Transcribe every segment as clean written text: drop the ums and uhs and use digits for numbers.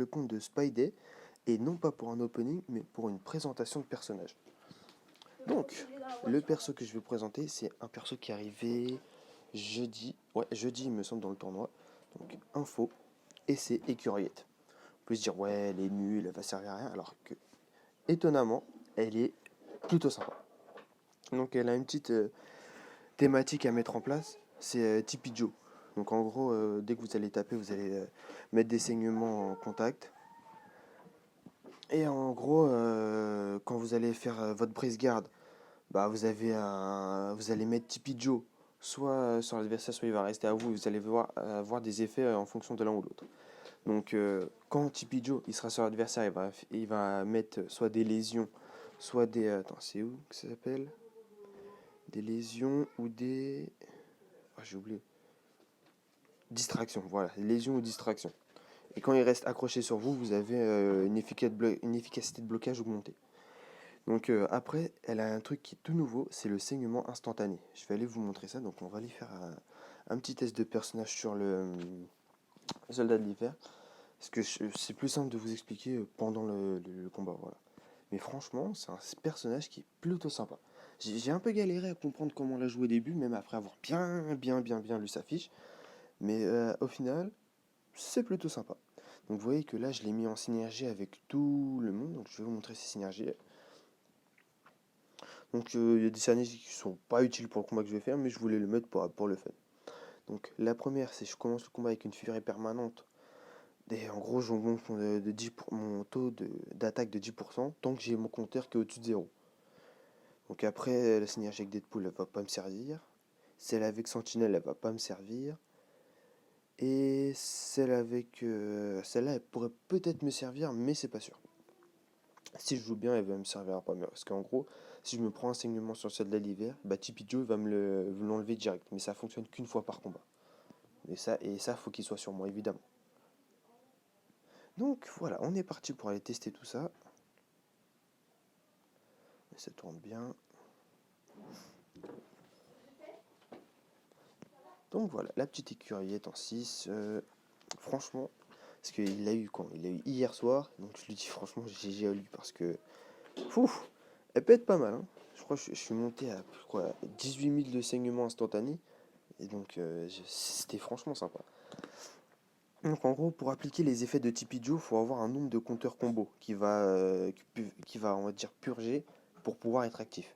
compte de Spidey, et non pas pour un opening, mais pour une présentation de personnage. Donc, le perso que je vais présenter, c'est un perso qui est arrivé jeudi, il me semble, dans le tournoi. Donc, info, et c'est Écuriette. On peut se dire, ouais, elle est nulle, elle va servir à rien, alors que, étonnamment, elle est plutôt sympa. Donc, elle a une petite thématique à mettre en place, c'est Tipeee Joe. Donc, en gros, dès que vous allez taper, vous allez mettre des saignements en contact. Et en gros, quand vous allez faire votre brise garde, bah vous allez mettre Tipeee Joe soit sur l'adversaire, soit il va rester à vous. Vous allez avoir des effets en fonction de l'un ou l'autre. Donc quand Tipeee Joe il sera sur l'adversaire, il va mettre soit des lésions, soit des... attends, c'est où que ça s'appelle? Des lésions ou des... Ah, j'ai oublié. Distraction, voilà, lésions ou distraction. Et quand il reste accroché sur vous, vous avez une efficacité de blocage augmentée. Donc après, elle a un truc qui est tout nouveau, c'est le saignement instantané. Je vais aller vous montrer ça, donc on va aller faire un petit test de personnage sur le soldat de l'hiver. Parce que c'est plus simple de vous expliquer pendant le combat, voilà. Mais franchement, c'est un personnage qui est plutôt sympa. J'ai un peu galéré à comprendre comment la jouer au début, même après avoir bien lu sa fiche. Mais au final, c'est plutôt sympa. Donc vous voyez que là, je l'ai mis en synergie avec tout le monde. Donc je vais vous montrer ces synergies. Donc il y a des synergies qui sont pas utiles pour le combat que je vais faire, mais je voulais le mettre pour le fun. Donc la première, c'est je commence le combat avec une furie permanente. Et en gros, j'augmente mon taux d'attaque de 10% tant que j'ai mon compteur qui est au-dessus de 0. Donc après, la synergie avec Deadpool, elle va pas me servir. Celle avec Sentinelle, elle va pas me servir. Et celle-là, elle pourrait peut-être me servir, mais c'est pas sûr. Si je joue bien, elle va me servir pas mieux. Parce qu'en gros, si je me prends un saignement sur celle de l'hiver, bah Tipeee Joe va l'enlever direct. Mais ça fonctionne qu'une fois par combat. Et ça, faut qu'il soit sur moi, évidemment. Donc voilà, on est parti pour aller tester tout ça. Et ça tourne bien. Donc voilà, la petite écurie est en 6. Franchement, parce qu'il l'a eu quand? Il l'a eu hier soir. Donc je lui dis franchement, GG à lui parce que... Fouf, elle peut être pas mal. Hein. Je crois que je suis monté à 18 000 de saignements instantanés. Et donc c'était franchement sympa. Donc en gros, pour appliquer les effets de Tipeee Joe, il faut avoir un nombre de compteurs combo qui va, on va dire, purger pour pouvoir être actif.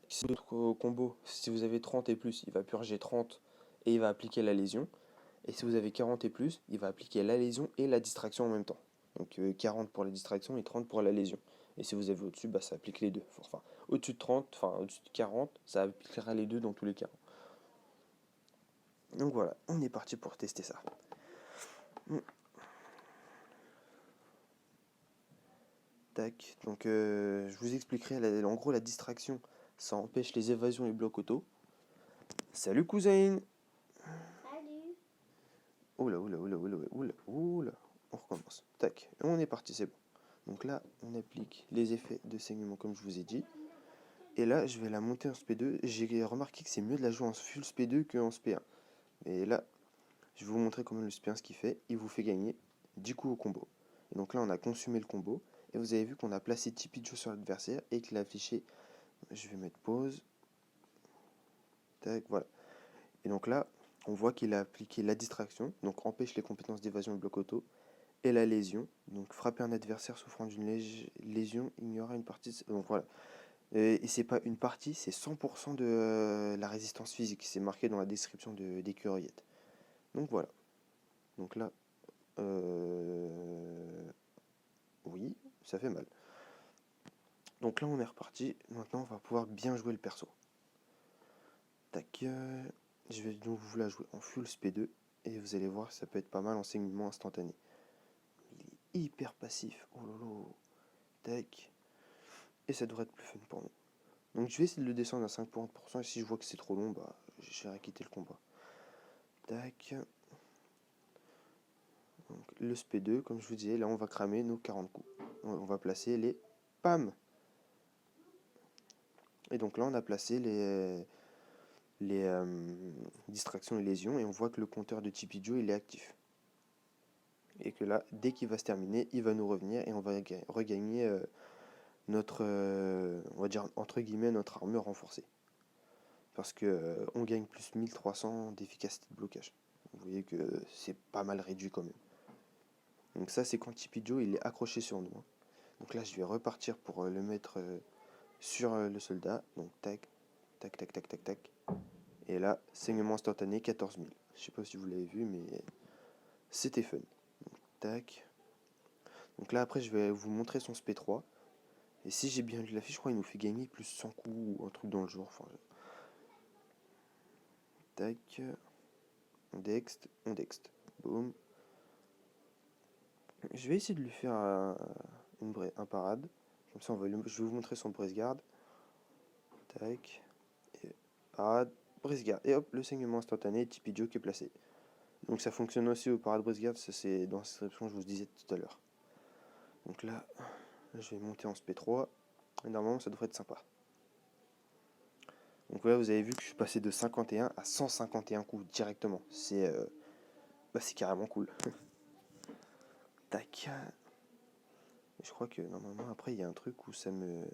Si votre combo, si vous avez 30 et plus, il va purger 30 et il va appliquer la lésion. Et si vous avez 40 et plus, il va appliquer la lésion et la distraction en même temps. Donc 40 pour la distraction et 30 pour la lésion. Et si vous avez au-dessus, bah, ça applique les deux. Enfin, au-dessus de 30, enfin au-dessus de 40, ça appliquera les deux dans tous les cas. Donc voilà, on est parti pour tester ça. Tac, donc je vous expliquerai, en gros la distraction, ça empêche les évasions et blocs auto. Salut cousin. Salut. Oula, oula, oula, oula, oula, oula. On recommence. Tac, on est parti, c'est bon. Donc là, on applique les effets de saignement comme je vous ai dit. Et là, je vais la monter en SP2. J'ai remarqué que c'est mieux de la jouer en full SP2 qu'en SP1. Et là, je vais vous montrer comment le SP1 ce qu'il fait. Il vous fait gagner 10 coups au combo. Et donc là, on a consumé le combo. Et vous avez vu qu'on a placé Tipeee Joe sur l'adversaire et qu'il a affiché. Je vais mettre pause. Tac, voilà. Et donc là, on voit qu'il a appliqué la distraction, donc empêche les compétences d'évasion et bloc auto, et la lésion, donc frapper un adversaire souffrant d'une lésion, ignorera une partie. Donc voilà. Et c'est pas une partie, c'est 100% de la résistance physique. C'est marqué dans la description des curiettes. Donc voilà. Donc là, oui, ça fait mal. Donc là, on est reparti. Maintenant, on va pouvoir bien jouer le perso. Tac. Je vais donc vous la jouer en full SP2 et vous allez voir, ça peut être pas mal en saignement instantané. Il est hyper passif. Oh lolo. Tac. Et ça devrait être plus fun pour nous. Donc je vais essayer de le descendre à 50% et si je vois que c'est trop long, bah j'irai quitter le combat. Tac. Donc le SP2, comme je vous disais, là on va cramer nos 40 coups. On va placer les PAM. Et donc là on a placé les distractions et lésions et on voit que le compteur de Tipeee Joe il est actif. Et que là, dès qu'il va se terminer, il va nous revenir et on va regagner notre, on va dire entre guillemets, notre armure renforcée. Parce que on gagne plus 1300 d'efficacité de blocage. Vous voyez que c'est pas mal réduit quand même. Donc ça, c'est quand Tipeee Joe il est accroché sur nous, hein. Donc là, je vais repartir pour le mettre sur le soldat. Donc tac, tac, tac, tac, tac, tac. Et là, saignement instantané, 14 000. Je sais pas si vous l'avez vu, mais c'était fun. Donc, tac. Donc là, après, je vais vous montrer son SP3. Et si j'ai bien lu la fiche, je crois qu'il nous fait gagner plus 100 coups ou un truc dans le genre. Enfin, tac. On dext, on dext. Boum. Je vais essayer de lui faire un parade. Comme ça, je vais vous montrer son brise garde. Tac. Et parade, brise garde. Et hop, le saignement instantané, Tipeee Joe qui est placé. Donc ça fonctionne aussi au parade brise garde. Ça, c'est dans la description, je vous disais tout à l'heure. Donc là, je vais monter en SP3. Et normalement, ça devrait être sympa. Donc là, vous avez vu que je suis passé de 51 à 151 coups directement. C'est carrément cool. Tac. Je crois que normalement, après, il y a un truc où ça me...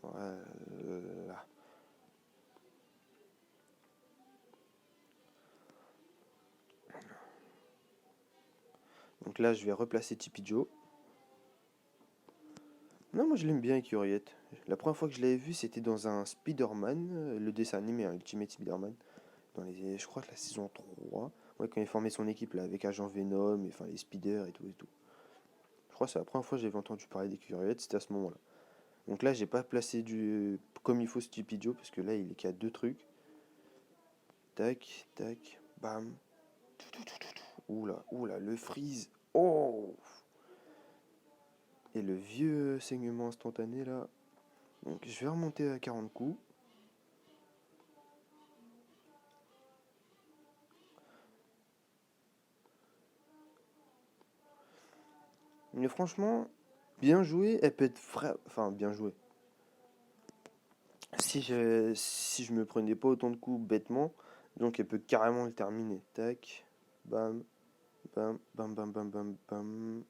Voilà. Donc là, je vais replacer Tipeee Joe. Non, moi je l'aime bien, Écuriette. La première fois que je l'avais vu, c'était dans un Spider-Man, le dessin animé, hein, Ultimate Spider-Man. Je crois que la saison 3. Ouais, quand il formait son équipe là, avec Agent Venom, et, enfin les Spider et tout et tout. Je crois que c'est la première fois que j'avais entendu parler d'Écuriette, c'était à ce moment-là. Donc là, j'ai pas placé comme il faut ce Tipeee Joe, parce que là, il est qu'à deux trucs. Tac, tac, bam. Oula, oula, le freeze. Oh! Et le vieux saignement instantané là. Donc je vais remonter à 40 coups. Mais franchement, bien joué, elle peut être enfin bien joué. Si je me prenais pas autant de coups bêtement, donc elle peut carrément le terminer. Tac, bam, bam, bam, bam, bam, bam, bam.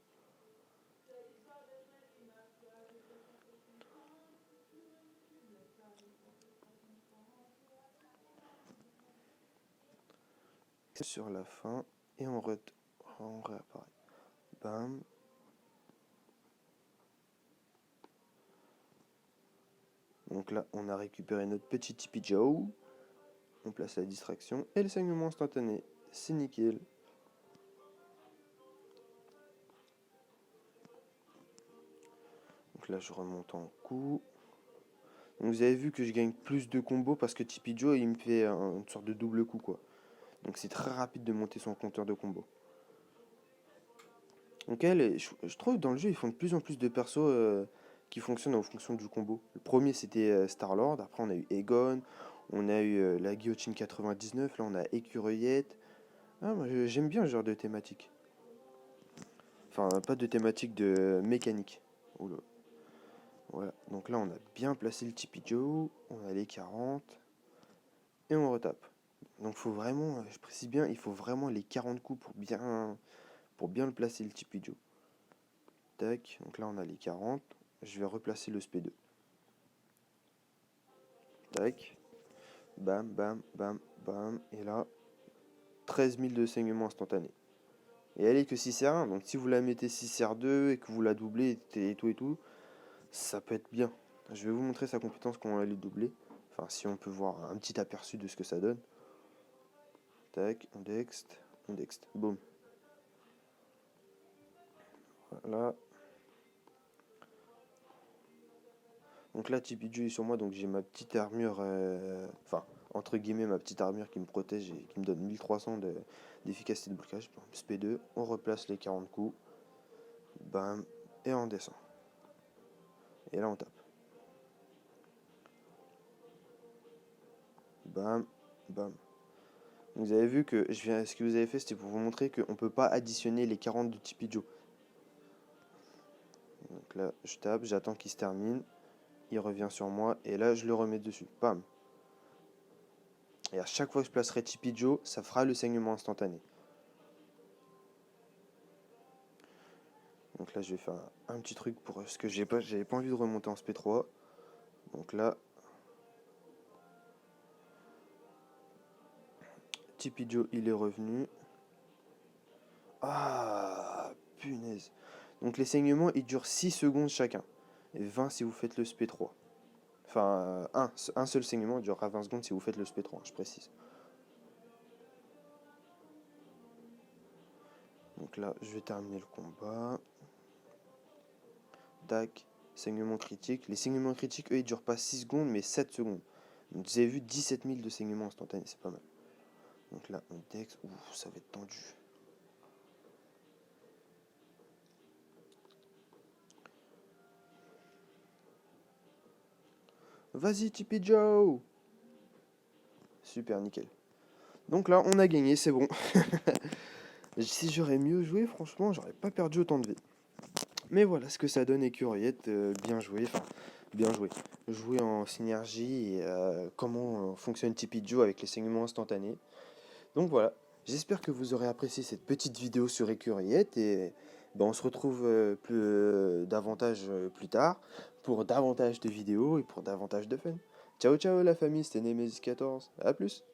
Sur la fin, et on réapparaît. Bam. Donc là, on a récupéré notre petit Tipeee Joe. On place la distraction et le saignement instantané. C'est nickel. Donc là, je remonte en coup. Donc vous avez vu que je gagne plus de combos parce que Tipeee Joe, il me fait une sorte de double coup, quoi. Donc c'est très rapide de monter son compteur de combos. Donc je trouve que dans le jeu, ils font de plus en plus de persos qui fonctionnent en fonction du combo. Le premier, c'était Star-Lord. Après, on a eu Egon. On a eu la Guillotine 99. Là, on a Écureuillette. Ah, moi, j'aime bien ce genre de thématique. Enfin, pas de thématique de mécanique. Oula. Voilà. Donc là, on a bien placé le Tipeee Joe. On a les 40. Et on retape. Donc, faut vraiment, je précise bien, il faut vraiment les 40 coups pour bien le placer, le Tipeee Joe. Tac. Donc là, on a les 40. Je vais replacer le SP2. Tac. Bam, bam, bam, bam. Et là, 13 000 de saignement instantané. Et elle est que 6R1. Donc si vous la mettez 6R2 et que vous la doublez et tout, ça peut être bien. Je vais vous montrer sa compétence quand elle est doublée. Enfin, si on peut voir un petit aperçu de ce que ça donne. Tac, on dext, on dext. Boum. Voilà. Donc là, Tipeee Joe est sur moi, donc j'ai ma petite armure, enfin, entre guillemets, ma petite armure qui me protège et qui me donne 1300 d'efficacité de blocage. SP2, on replace les 40 coups. Bam, et on descend. Et là, on tape. Bam, bam. Vous avez vu que ce que vous avez fait, c'était pour vous montrer qu'on ne peut pas additionner les 40 de Tipeee Joe. Donc là, je tape, j'attends qu'il se termine. Il revient sur moi, et là, je le remets dessus. Bam. Et à chaque fois que je placerai Tipeee Joe, ça fera le saignement instantané. Donc là, je vais faire un petit truc pour ce que j'avais pas envie de remonter en SP3. Donc là, Tipeee Joe, il est revenu. Ah, punaise. Donc les saignements, ils durent 6 secondes chacun. Et 20 si vous faites le SP3. Enfin, un seul saignement durera 20 secondes si vous faites le SP3, je précise. Donc là, je vais terminer le combat. Tac, saignement critique. Les saignements critiques, eux, ils durent pas 6 secondes, mais 7 secondes. Donc vous avez vu 17 000 de saignements instantanés, c'est pas mal. Donc là, on dex. Ouh, ça va être tendu. Vas-y, Tipeee Joe! Super, nickel. Donc là, on a gagné, c'est bon. Si j'aurais mieux joué, franchement, j'aurais pas perdu autant de vie. Mais voilà ce que ça donne, Écuriette, bien joué, enfin, bien joué. Jouer en synergie et comment fonctionne Tipeee Joe avec les saignements instantanés. Donc voilà, j'espère que vous aurez apprécié cette petite vidéo sur Écuriette et ben, on se retrouve davantage plus tard pour davantage de vidéos et pour davantage de fun. Ciao ciao la famille, c'était Nemesis14, à plus.